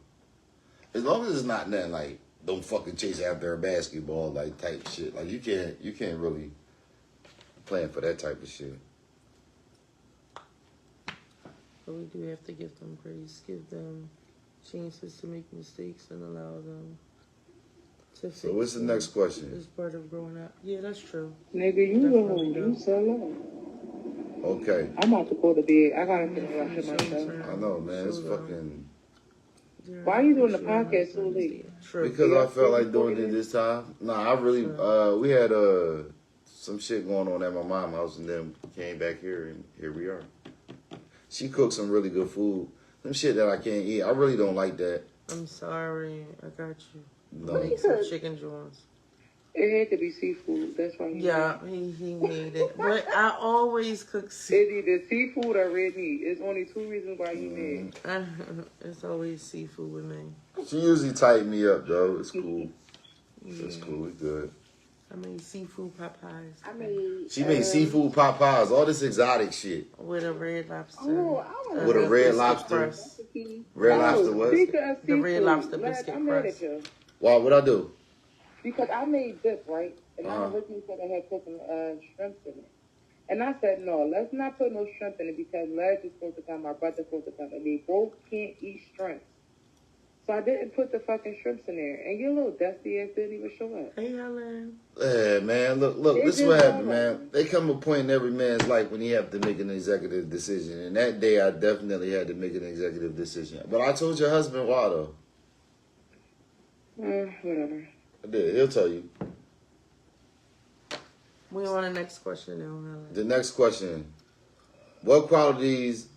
As long as it's not nothing like, don't fucking chase after a basketball, like, type shit. Like, you can't really plan for that type of shit. But we do have to give them grace, give them chances to make mistakes, and allow them to fix So what's the them. next question? It's part of growing up. Yeah, that's true. Nigga, you Definitely go, you do. sell out. Okay. I'm about to go to bed. I gotta finish washing myself. I know, man. It's fucking... Why are you doing the podcast so late? True. Because I felt like doing it this time. No, I really... we had some shit going on at my mom's house, and then came back here, and here we are. She cooked some really good food. Some shit that I can't eat. I really don't like that. I'm sorry. I got you. No. Make some chicken joints. It had to be seafood. That's why. Yeah, he made it. But I always cook seafood. It's either seafood or red meat. It's only two reasons why he made. It's always seafood with me. She usually tighten me up, though. It's cool. It's cool. It's good. I made seafood pot pies. I made. She made seafood pot pies. All this exotic shit. With a red lobster. Oh, I want With a red biscuit lobster. crust. Red lobster what? The red lobster biscuit I'm mad crust. at you. Why? What'd I do? Because I made this, right? And I originally said I had put some shrimp in it. And I said, no, let's not put no shrimp in it because Ledge is supposed to come, my brother's supposed to come, and they both can't eat shrimp. So I didn't put the fucking shrimps in there. And your little dusty ass didn't even show up. Hey, Helen. Yeah, man. Look. This is what happened, man. They come a point in every man's life when he have to make an executive decision. And that day, I definitely had to make an executive decision. But I told your husband why, though. Whatever. I did. He'll tell you. We on the next question now, Helen. The next question. What qualities...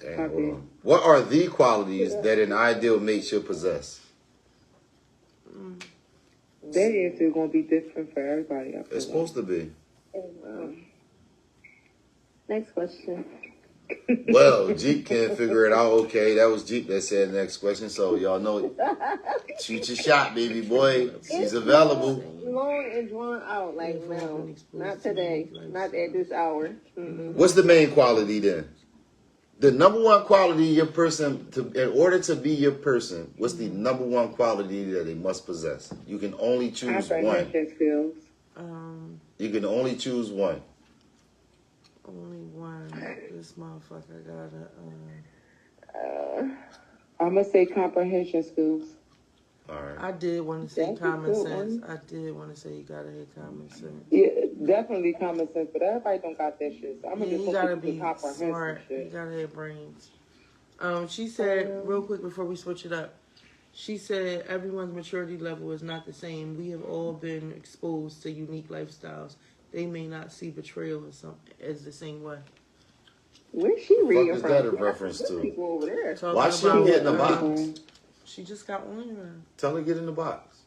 Damn, hold on. What are the qualities that an ideal mate should possess? That answer is going to be different for everybody. It's supposed to be. Next question. Well, Jeep can't figure it out. Okay, that was Jeep that said next question. So y'all know, shoot your shot, baby boy. She's available. Long and drawn out, like no, not today, not at this hour. What's the main quality then? The number one quality your person, in order to be your person, what's the number one quality that they must possess? You can only choose one. Skills. You can only choose one. Only one. This motherfucker got I'm going to say comprehension skills. All right. I did want to say That's a common good sense. one. I did want to say you gotta have common sense. Yeah, Definitely common sense, but everybody don't got that shit. So I'm gonna just You gotta focus on be comprehensive smart. You shit. gotta have brains. She said, real quick before we switch it up, she said everyone's maturity level is not the same. We have all been exposed to unique lifestyles. They may not see betrayal as the same way. Where's she Fuck reading is from? that a reference to? People over there. Talking Why she don't about- get in the box? She just got on here. Tell her to get in the box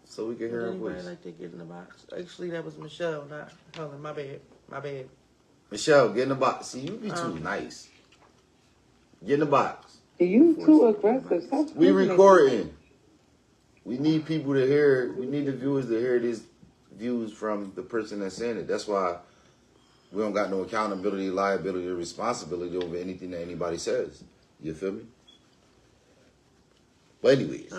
so we can Would hear her anybody voice. like to get in the box? Actually, that was Michelle, not Helen. My bad. My bad. Michelle, get in the box. See, you be too nice. Get in the box. You too aggressive. Stop We screaming. recording. We need people to hear. We need the viewers to hear these views from the person that's saying it. That's why we don't got no accountability, liability, or responsibility over anything that anybody says. You feel me? But anyways,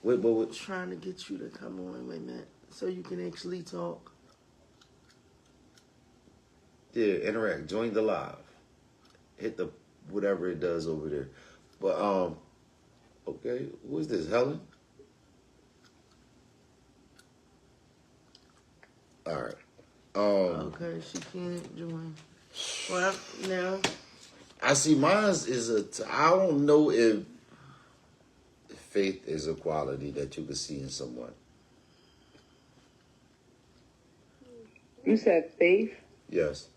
wait. Trying to get you to come on, wait a minute, so you can actually talk. Yeah, interact. Join the live. Hit the whatever it does over there. But okay, who is this? Helen? All right. Okay, she can't join. Well, now I see mine is I don't know if faith is a quality that you can see in someone. You said faith? Yes.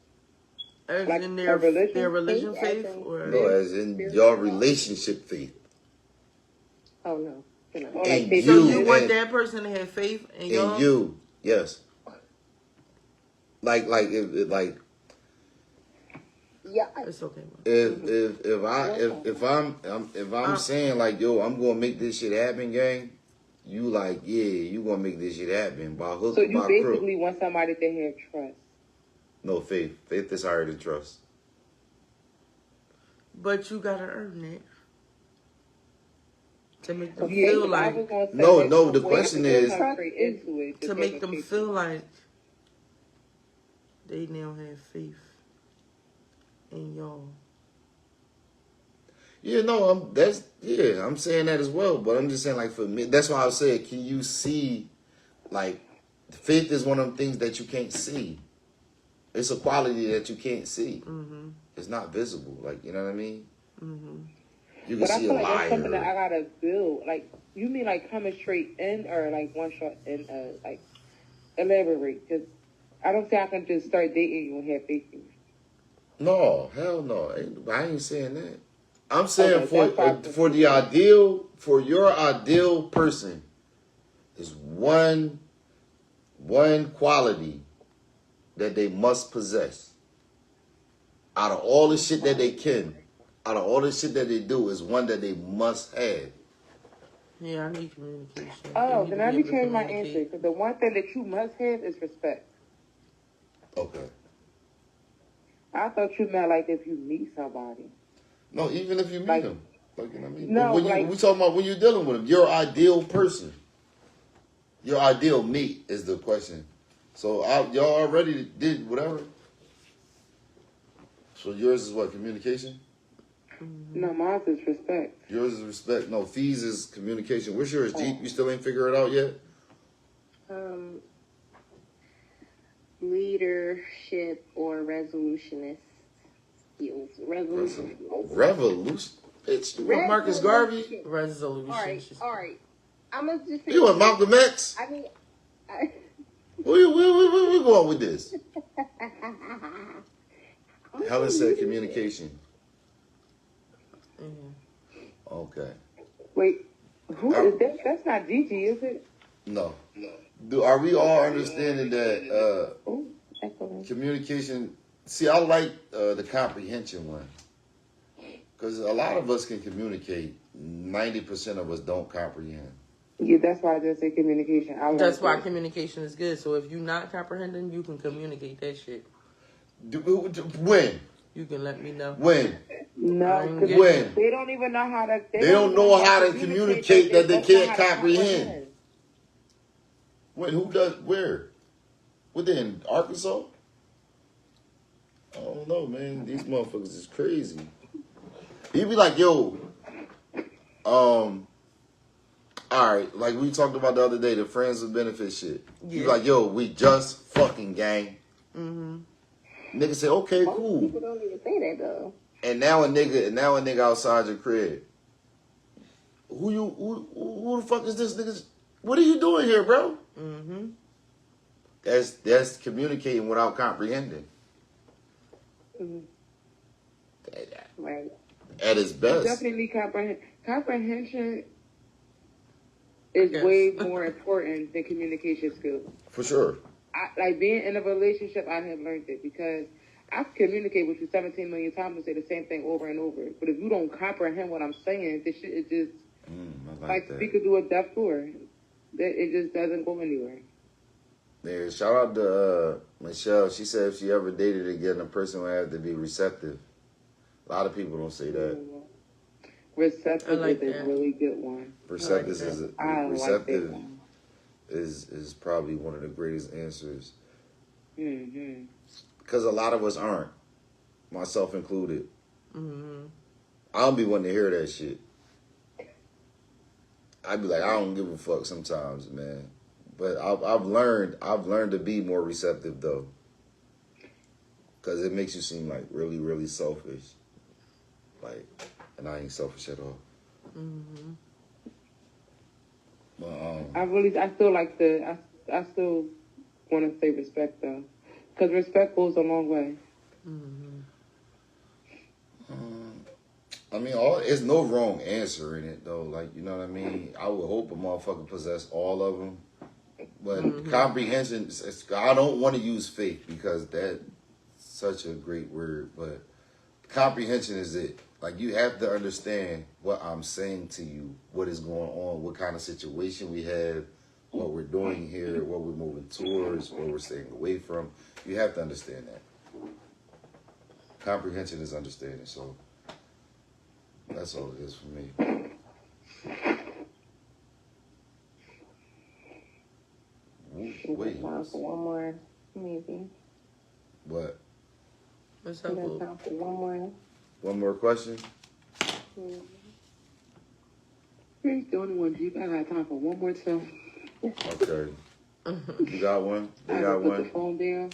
as Like in a their religion? religion Faith, faith, or No, as in your relationship faith. Oh no. Or And like faith so you- you want and- that person to have faith in y'all? And you, yes. Like if Yeah. It's okay, man. if I'm saying like, yo, I'm gonna make this shit happen, gang. You like, yeah, you gonna make this shit happen by hook So or you by basically crook. want somebody to have trust. No, faith. Faith is higher than trust. But you gotta earn it to make them Yeah, feel I like was gonna say No, that no, the way question to is- come straight into it, to just make wasn't them faith. feel like they now have faith in y'all. Yeah, no, I'm saying that as well. But I'm just saying, like, for me, that's why I said, can you see, like, faith is one of them things that you can't see. It's a quality that you can't see. Mm-hmm. It's not visible. Like, you know what I mean? Mm-hmm. You can But I see feel a like that's something that I liar. gotta build. Like, you mean like coming straight in, or like one shot in? Like, elaborate, because I don't think I can just start dating you and have faith in you. No, hell no. I ain't saying that. I'm saying Okay, that's for your ideal person is one quality that they must possess. Out of all the shit that they out of all the shit that they do, is one that they must have. Yeah, I need communication. Oh, They then need let to me be able to change my communicate. answer, because the one thing that you must have is respect. Okay. I thought you meant like if you meet somebody. No, even if you meet Like- them. Like, you know what I mean? No, But like- we talking about when you're dealing with them, your ideal person. Your ideal mate is the question. So y'all already did whatever. So yours is what, communication? No, mine is respect. Yours is respect. No, fees is communication. What's yours, Jeep? You still ain't figure it out yet? Leadership or resolutionist skills. Resolution. Revolution. Bitch, you want Marcus Garvey? Resolution. All right. I'm gonna just. You want Malcolm X? I mean, Where we going with this? Helen said communication. Mhm. Okay. Wait, who is that? That's not Gigi, is it? No. Are we all understanding that Oh, excellent. communication? See, I like the comprehension one. Because a lot of us can communicate. 90% of us don't comprehend. Yeah, that's why I just say communication. I That's like why that. communication is good. So if you're not comprehending, you can communicate that shit. When? You can let me know. When? No, because When? they don't even know how to. They don't know how to communicate that they don't know can't how to comprehend. When? Who does? Where? Within Arkansas? I don't know, man. These motherfuckers is crazy. He be like, yo, all right, like we talked about the other day, the friends with benefit shit. Yeah. You like, yo, we just fucking gang. Mm-hmm. Nigga say, okay, Most cool. people don't even say that though. And now a nigga outside your crib. Who the fuck is this nigga? What are you doing here, bro? Mm-hmm. That's communicating without comprehending. Mhm. Right. At its best. Definitely comprehension is Yes. way more important than communication skills. For sure. Like being in a relationship, I have learned it because I communicate with you 17 million times and say the same thing over and over. But if you don't comprehend what I'm saying, this shit is just I like that. speaking through a deaf door. It just doesn't go anywhere. Yeah, shout out to Michelle. She said if she ever dated again, the person would have to be receptive. A lot of people don't say that. Receptive like is a that. really good one. Receptive Receptive one. is probably one of the greatest answers. Mm-hmm. Because a lot of us aren't, myself included. Mm-hmm. I don't be wanting to hear that shit. I'd be like, I don't give a fuck sometimes, man. But I've learned to be more receptive though, because it makes you seem like really, really selfish. Like, and I ain't selfish at all. Mm-hmm. But I still like I still want to say respect though, because respect goes a long way. Mm-hmm. I mean, it's no wrong answer in it though. Like, you know what I mean? I would hope a motherfucker possess all of them. But comprehension, I don't want to use faith because that's such a great word. But comprehension is it. Like, you have to understand what I'm saying to you, what is going on, what kind of situation we have, what we're doing here, what we're moving towards, what we're staying away from. You have to understand that. Comprehension is understanding, so that's all it is for me. Wait. Time for one more, maybe. What? What's We up, got boo? time for one more. One more question? Here's the only one, Jeep. I got time for one more too. Okay. You got one? They I got put one? the phone down.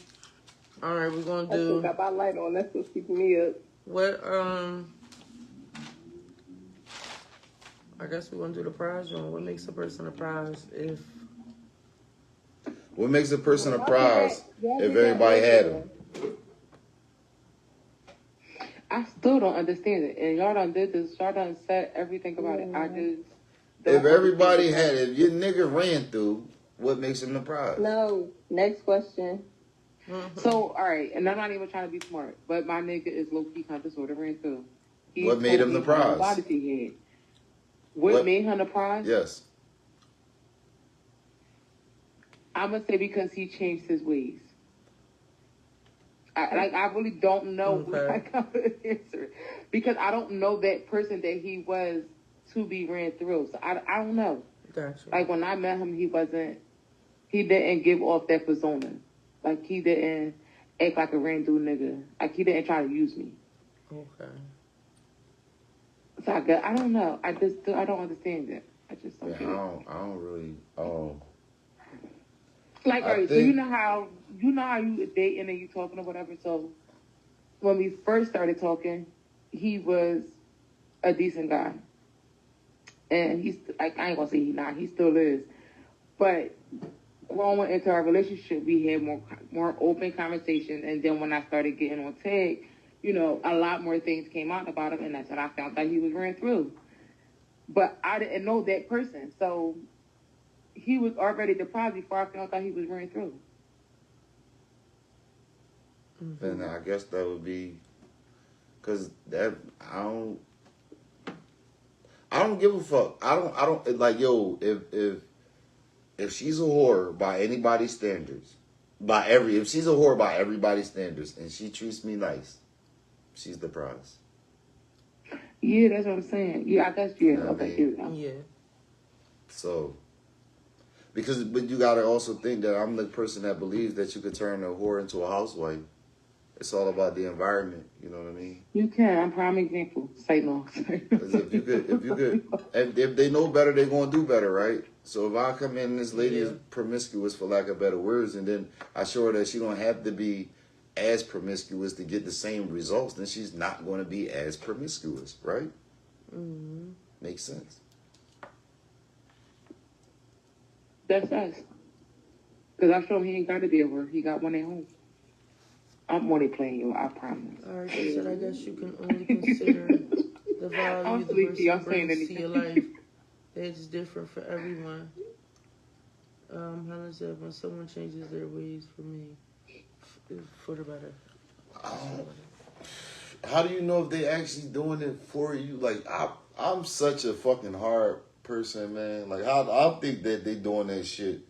All right, we're gonna I still do got my light on. That's what's keeping me up. what? I guess we're gonna do the prize room. What makes a person a prize? If What makes a person a Y'all prize did that if everybody had them? I still don't understand it, and y'all done did this. Y'all done said everything about it. I just don't If everybody understand had it, if your nigga ran through, what makes him a prize? No. Next question. So, all right, and I'm not even trying to be smart, but my nigga is low-key kind of sort of ran through. He What made told him the me how many prize? bodies he had. What made him the prize? Yes. I'm going to say because he changed his ways. I really don't know Okay. I got to answer it. Because I don't know that person that he was to be ran through. So I don't know. gotcha. Like when I met him, he didn't give off that persona. Like he didn't act like a ran through nigga. Like he didn't try to use me. Okay. So I don't know. I don't understand it. I just don't Yeah, get it. I don't really. Like, I all right, so think- you know how you dating and you talking or whatever. So when we first started talking, he was a decent guy, and he's like, I ain't gonna say he still is, but growing into our relationship, we had more open conversation, and then when I started getting on tag, a lot more things came out about him, and that's when I found out he was ran through. But I didn't know that person, so he was already deprived before I found out he was ran through. Then I guess that would be, cause that I don't give a fuck. I don't like, yo, if she's a whore by anybody's standards, if she's a whore by everybody's standards and she treats me nice, she's the prize. Yeah, that's what I'm saying. Yeah, I guess, yeah. You know what I Okay, mean? yeah. Yeah. So, but you gotta also think that I'm the person that believes that you could turn a whore into a housewife. It's all about the environment. You know what I mean? You can. I'm prime example. Say no. 'Cause if you could, if they know better, they're gonna do better, right? So if I come in and this lady is promiscuous, for lack of better words, and then I show her that she don't have to be as promiscuous to get the same results, then she's not going to be as promiscuous, right? Mm-hmm. Makes sense. That's us. Because I showed him he ain't got to be at work. He got one at home. I'm only playing you, I promise. All right, she said, I guess you can only consider the value I'm the sleepy. I'm person saying brings to anything. your life. It's different for everyone. Helen said, when someone changes their ways for me, for the better. How do you know if they actually doing it for you? Like, I'm such a fucking hard person, man. Like, I think that they doing that shit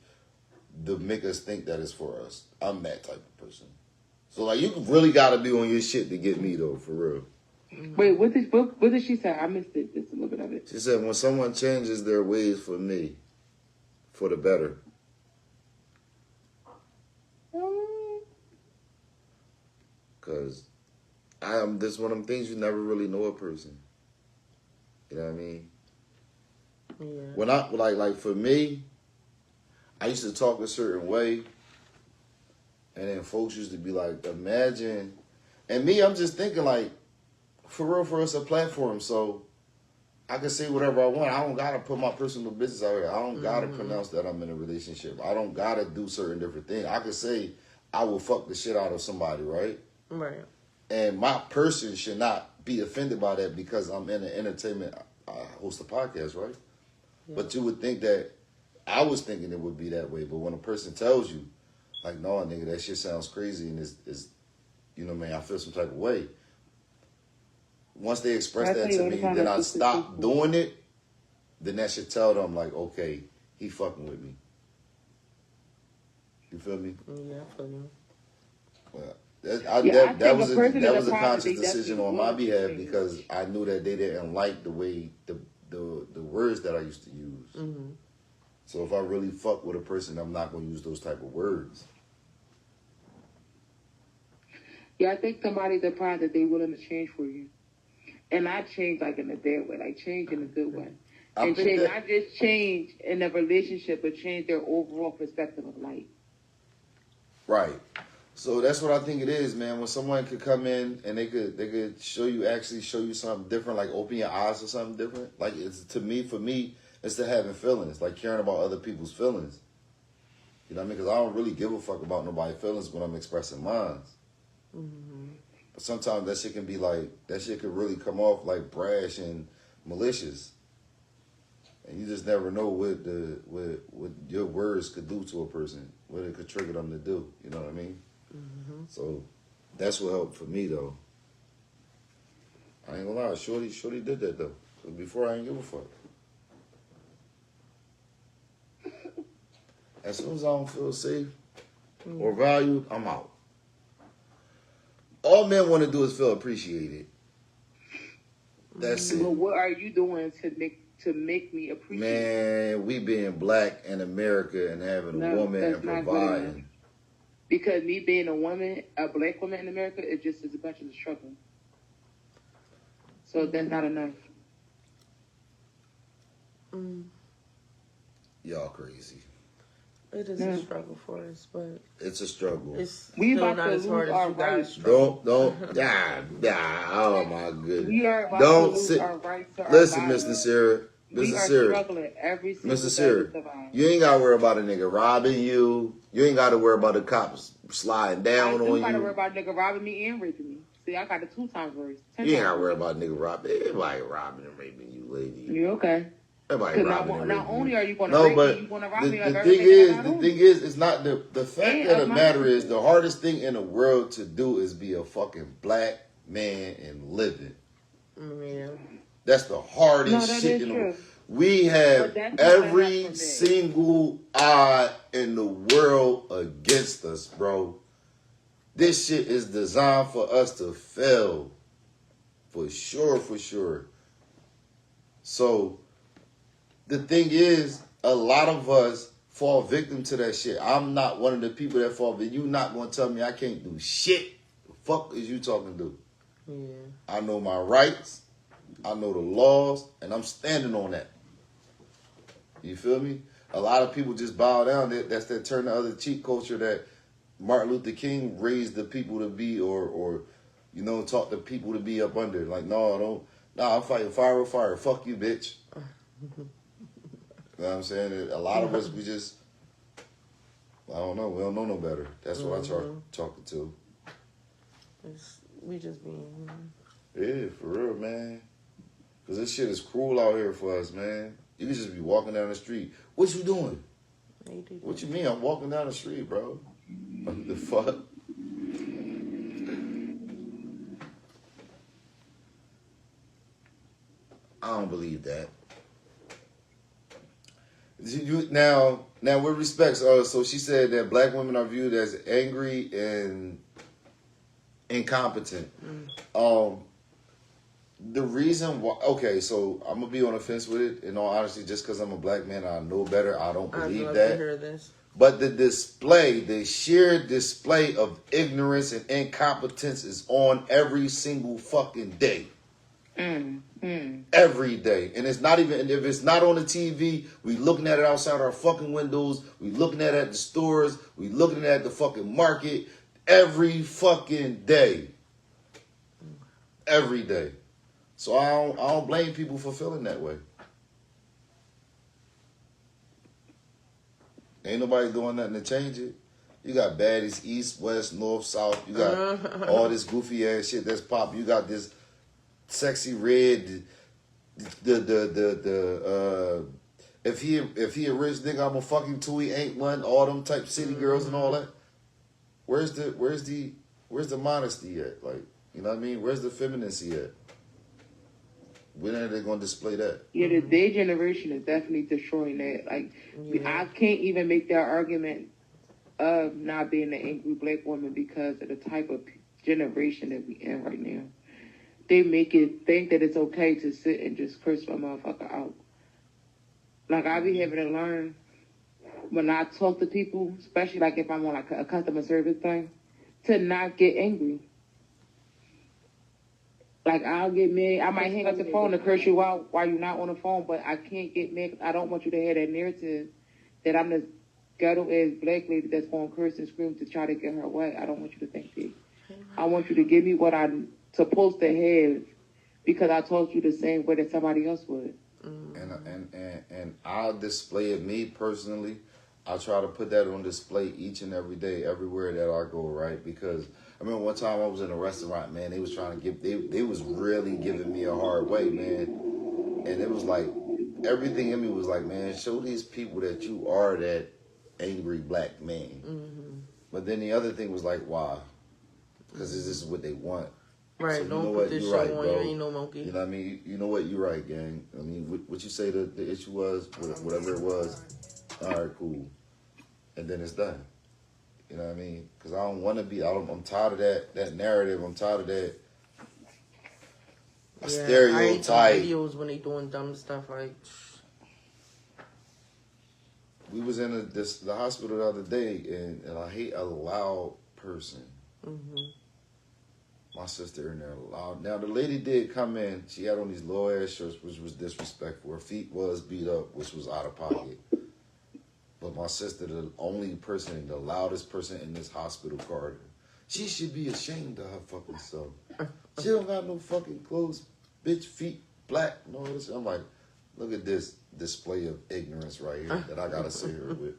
to make us think that it's for us. I'm that type of person. So, like, you really got to be on your shit to get me, though, for real. Wait, what did she say? I missed it, just a little bit of it. She said, when someone changes their ways for me, for the better. Because this one of them things you never really know a person. You know what I mean? Yeah. When I, like for me, I used to talk a certain way, and then folks used to be like, imagine, and me, I'm just thinking like, for real, it's a platform, so I can say whatever I want. I don't gotta put my personal business out here. I don't gotta pronounce that I'm in a relationship. I don't gotta do certain different things. I can say I will fuck the shit out of somebody, right? Right. And my person should not be offended by that because I'm in the entertainment. I host a podcast, right? Yeah. But you would think that I was thinking it would be that way. But when a person tells you, like, no, nigga, that shit sounds crazy and is, you know, man, I feel some type of way. Once they express that to me, then I stop doing it. Then that should tell them, like, okay, he fucking with me. You feel me? Yeah, I feel you. Well, that was a conscious decision on my behalf because I knew that they didn't like the way the words that I used to use. Mm-hmm. So if I really fuck with a person, I'm not going to use those type of words. Yeah, I think somebody's the pride that they're willing to change for you. And I change like in a bad way, like change in a good way. And change, not just change in a relationship, but change their overall perspective of life. Right. So that's what I think it is, man. When someone could come in and they could show you something different, like open your eyes to something different. Like for me, it's to having feelings, like caring about other people's feelings. You know what I mean? Because I don't really give a fuck about nobody's feelings when I'm expressing mine. Mm-hmm. But sometimes that shit can be like, that shit could really come off like brash and malicious. And you just never know what your words could do to a person, what it could trigger them to do. You know what I mean? Mm-hmm. So that's what helped for me, though. I ain't gonna lie, Shorty did that, though. So before, I ain't give a fuck. As soon as I don't feel safe or valued, I'm out. All men want to do is feel appreciated. That's it. Well, what are you doing to make me appreciate? Man, we being black in America and having a woman and providing. Because me being a woman, a black woman in America, it just is a bunch of struggle. So that's not enough. Y'all crazy. It is a struggle for us, but it's a struggle. It's still not as hard as you guys struggle. Don't, oh my goodness. We are about don't to lose sit. Our rights to Listen, our Mr. Sarah. We are struggling every single Mr. Sarah, day. you ain't got to worry about a nigga robbing you. You ain't got to worry about the cops sliding down on you. I got to worry about a nigga robbing me and raping me. See, I got the 2 times worse. You ain't got to worry about a nigga robbing. Everybody robbing and raping you, lady. You okay? Everybody robbing and raping not only are you going to rape me, you going to rob me. The thing is, it's not the fact of the matter is the hardest thing in the world to do is be a fucking black man and living. Yeah. That's the hardest shit in the world. We have every single odd in the world against us, bro. This shit is designed for us to fail. For sure. So, the thing is, a lot of us fall victim to that shit. I'm not one of the people that fall victim. You're not going to tell me I can't do shit fuck is you talking to? Yeah. I know my rights. I know the laws, and I'm standing on that. You feel me? A lot of people just bow down. That's that turn the other cheek culture that Martin Luther King raised the people to be, or taught the people to be up under. Like, no, I'm fighting fire with fire. Fuck you, bitch. You know what I'm saying? A lot of us, we just, I don't know. We don't know no better. That's what I start talking to. We just being. Yeah, for real, man. Because this shit is cruel out here for us, man. You can just be walking down the street. What you doing? What you mean? I'm walking down the street, bro. What the fuck? I don't believe that. Now, with respect, so she said that black women are viewed as angry and incompetent. The reason why, okay, so I'm gonna be on the fence with it. In all honesty, just because I'm a black man, I know better. I don't believe I'd love that. to hear this. But the sheer display of ignorance and incompetence is on every single fucking day. Every day. And it's not even, if it's not on the TV, we looking at it outside our fucking windows. We looking at it at the stores. We looking at the fucking market. Every fucking day. Every day. So I don't blame people for feeling that way. Ain't nobody doing nothing to change it. You got baddies, east, west, north, south. You got all this goofy ass shit that's popping. You got this sexy red. If he a rich nigga, I'm a fucking two. He ain't one. All them type city girls and all that. Where's the modesty at? Like, you know what I mean? Where's the femininity at? When are they gonna display that? Yeah, the day generation is definitely destroying that. Like, I can't even make that argument of not being an angry black woman because of the type of generation that we in right now. They make it think that it's okay to sit and just curse my motherfucker out. Like, I be having to learn when I talk to people, especially like if I'm on like a customer service thing, to not get angry. Like, I'll get mad. I might hang up the phone to curse you out while you're not on the phone, but I can't get mad. I don't want you to have that narrative that I'm this ghetto-ass black lady that's going to curse and scream to try to get her way. I don't want you to think that. I want you to give me what I'm supposed to have because I told you the same way that somebody else would. And I'll display it, me personally. I try to put that on display each and every day, everywhere that I go, right? Because I remember one time I was in a restaurant, man. They was trying to they was really giving me a hard way, man. And it was like, everything in me was like, man, show these people that you are that angry black man. Mm-hmm. But then the other thing was like, why? Because this is what they want. Right, so don't put this shit on you, ain't no monkey. You know what I mean? You know what? You're right, gang. I mean, what you say the issue was, whatever it was, all right, cool. And then it's done. You know what I mean? Because I don't want to be, I'm tired of that narrative. I'm tired of that stereotype. I hate videos when they doing dumb stuff like... We was in the hospital the other day, and I hate a loud person. Mm-hmm. My sister in there loud. Now, the lady did come in. She had on these low-ass shirts, which was disrespectful. Her feet was beat up, which was out of pocket. But my sister, the only person, the loudest person in this hospital corridor, she should be ashamed of her fucking self. She don't got no fucking clothes, bitch, feet black, and all this. I'm like, look at this display of ignorance right here that I gotta sit here with.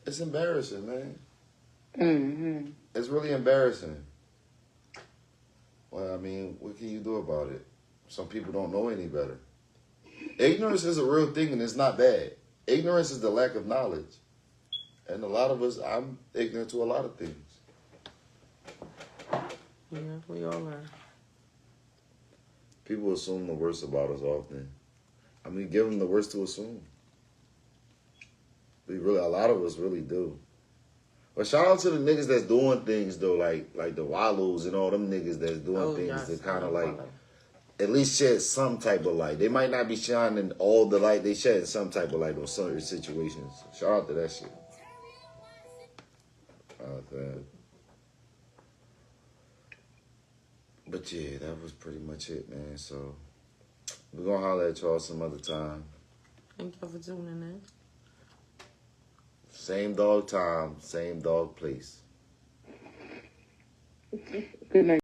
It's embarrassing, man. Mm-hmm. It's really embarrassing. Well, I mean, what can you do about it? Some people don't know any better. Ignorance is a real thing, and it's not bad. Ignorance is the lack of knowledge. And a lot of us, I'm ignorant to a lot of things. Yeah, we all are. People assume the worst about us often. I mean, give them the worst to assume. A lot of us really do. But shout out to the niggas that's doing things, though, like the Wallows and all them niggas that's doing things that kind of like at least shed some type of light. They might not be shining all the light. They shedding some type of light on certain situations. Shout out to that shit. But yeah, that was pretty much it, man. So we're gonna holler at y'all some other time. Thank you for tuning in. Same dog time, same dog place. Good night.